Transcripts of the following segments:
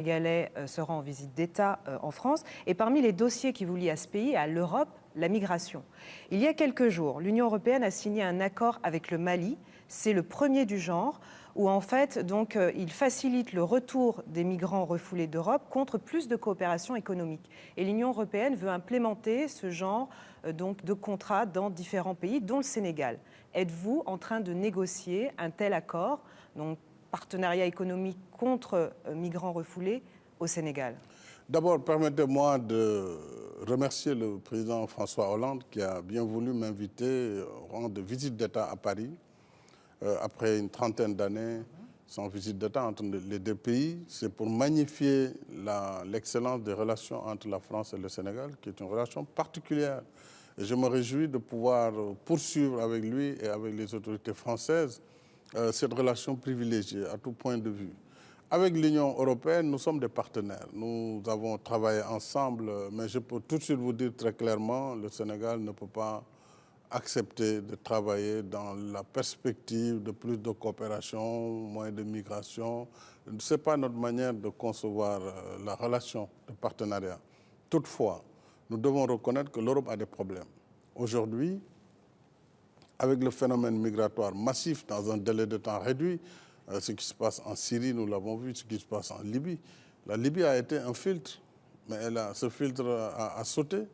Sénégalais se rend en visite d'État en France. Et parmi les dossiers qui vous lient à ce pays, à l'Europe, la migration. Il y a quelques jours, l'Union européenne a signé un accord avec le Mali. C'est le premier du genre où en fait il facilite le retour des migrants refoulés d'Europe contre plus de coopération économique. Et l'Union européenne veut implémenter ce genre de contrats dans différents pays, dont le Sénégal. Êtes-vous en train de négocier un tel accord, donc partenariat économique contre migrants refoulés au Sénégal? D'abord, permettez-moi de remercier le président François Hollande qui a bien voulu m'inviter au rang de visite d'État à Paris après une trentaine d'années sans visite d'État entre les deux pays. C'est pour magnifier l'excellence des relations entre la France et le Sénégal, qui est une relation particulière. Et je me réjouis de pouvoir poursuivre avec lui et avec les autorités françaises cette relation privilégiée à tout point de vue. Avec l'Union européenne, nous sommes des partenaires. Nous avons travaillé ensemble, mais je peux tout de suite vous dire très clairement, le Sénégal ne peut pas accepter de travailler dans la perspective de plus de coopération, moins de migration. Ce n'est pas notre manière de concevoir la relation de partenariat. Toutefois, nous devons reconnaître que l'Europe a des problèmes. Aujourd'hui, avec le phénomène migratoire massif dans un délai de temps réduit, ce qui se passe en Syrie, nous l'avons vu, ce qui se passe en Libye. La Libye a été un filtre, mais ce filtre a sauté,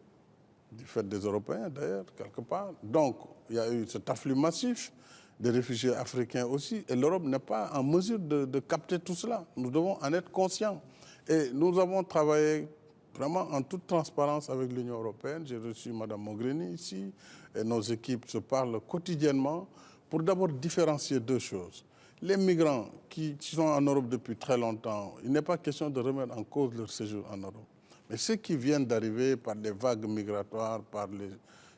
du fait des Européens d'ailleurs, quelque part. Donc, il y a eu cet afflux massif des réfugiés africains aussi, et l'Europe n'est pas en mesure de capter tout cela. Nous devons en être conscients. Et nous avons travaillé vraiment en toute transparence avec l'Union européenne. J'ai reçu Mme Mogherini ici, et nos équipes se parlent quotidiennement pour d'abord différencier deux choses. Les migrants qui sont en Europe depuis très longtemps, il n'est pas question de remettre en cause leur séjour en Europe. Mais ceux qui viennent d'arriver par des vagues migratoires, par les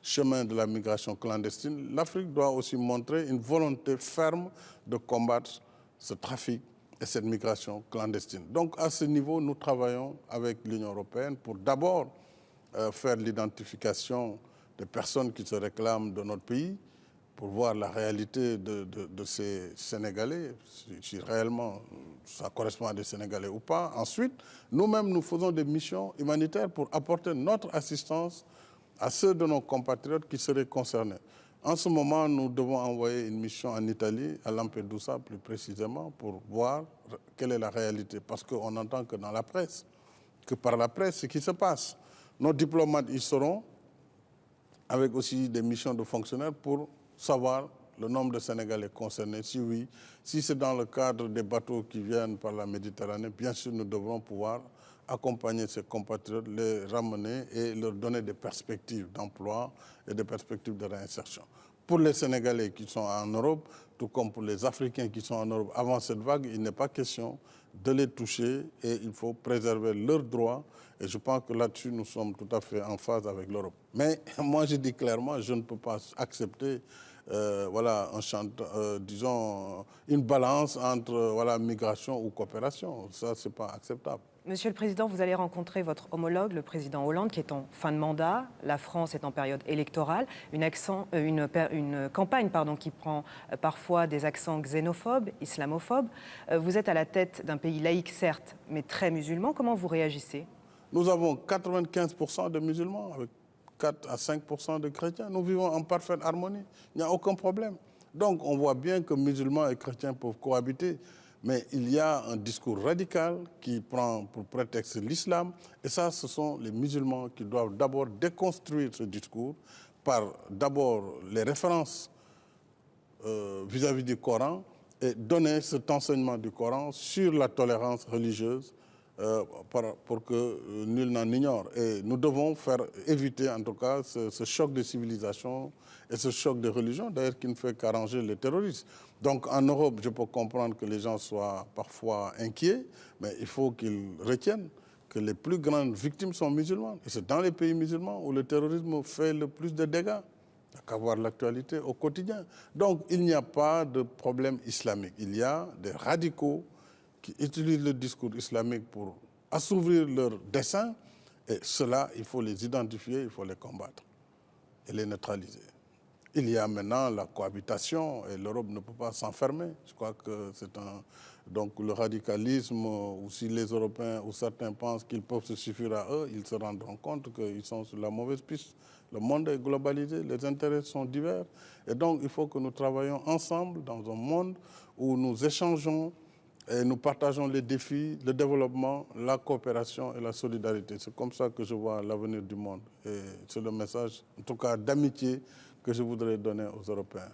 chemins de la migration clandestine, l'Afrique doit aussi montrer une volonté ferme de combattre ce trafic et cette migration clandestine. Donc à ce niveau, nous travaillons avec l'Union européenne pour d'abord faire l'identification des personnes qui se réclament de notre pays, pour voir la réalité de ces Sénégalais, si réellement ça correspond à des Sénégalais ou pas. Ensuite, nous-mêmes, nous faisons des missions humanitaires pour apporter notre assistance à ceux de nos compatriotes qui seraient concernés. En ce moment, nous devons envoyer une mission en Italie, à Lampedusa plus précisément, pour voir quelle est la réalité. Parce qu'on n'entend que dans la presse, que par la presse, ce qui se passe. Nos diplomates y seront, avec aussi des missions de fonctionnaires pour savoir le nombre de Sénégalais concernés, si oui, si c'est dans le cadre des bateaux qui viennent par la Méditerranée, bien sûr, nous devrons pouvoir accompagner ces compatriotes, les ramener et leur donner des perspectives d'emploi et des perspectives de réinsertion. Pour les Sénégalais qui sont en Europe, tout comme pour les Africains qui sont en Europe avant cette vague, il n'est pas question de les toucher et il faut préserver leurs droits. Et je pense que là-dessus, nous sommes tout à fait en phase avec l'Europe. Mais moi, je dis clairement, je ne peux pas accepter disons, une balance entre migration ou coopération. Ça, ce n'est pas acceptable. Monsieur le Président, vous allez rencontrer votre homologue, le président Hollande, qui est en fin de mandat. La France est en période électorale. Une campagne qui prend parfois des accents xénophobes, islamophobes. Vous êtes à la tête d'un pays laïque, certes, mais très musulman. Comment vous réagissez? Nous avons 95% de musulmans, avec 4 à 5% de chrétiens. Nous vivons en parfaite harmonie. Il n'y a aucun problème. Donc, on voit bien que musulmans et chrétiens peuvent cohabiter. Mais il y a un discours radical qui prend pour prétexte l'islam. Et ça, ce sont les musulmans qui doivent d'abord déconstruire ce discours par d'abord les références vis-à-vis du Coran et donner cet enseignement du Coran sur la tolérance religieuse pour que nul n'en ignore. Et nous devons faire éviter en tout cas ce choc de civilisation et ce choc de religion, d'ailleurs qui ne fait qu'arranger les terroristes. Donc en Europe, je peux comprendre que les gens soient parfois inquiets, mais il faut qu'ils retiennent que les plus grandes victimes sont musulmanes. Et c'est dans les pays musulmans où le terrorisme fait le plus de dégâts. Il n'y a qu'à voir l'actualité au quotidien. Donc il n'y a pas de problème islamique. Il y a des radicaux qui utilisent le discours islamique pour assouvir leurs desseins. Et cela, il faut les identifier, il faut les combattre et les neutraliser. Il y a maintenant la cohabitation et l'Europe ne peut pas s'enfermer. Je crois que c'est un... Donc le radicalisme, ou si les Européens ou certains pensent qu'ils peuvent se suffire à eux, ils se rendront compte qu'ils sont sur la mauvaise piste. Le monde est globalisé, les intérêts sont divers. Et donc il faut que nous travaillions ensemble dans un monde où nous échangeons et nous partageons les défis, le développement, la coopération et la solidarité. C'est comme ça que je vois l'avenir du monde. Et c'est le message, en tout cas d'amitié, que je voudrais donner aux Européens.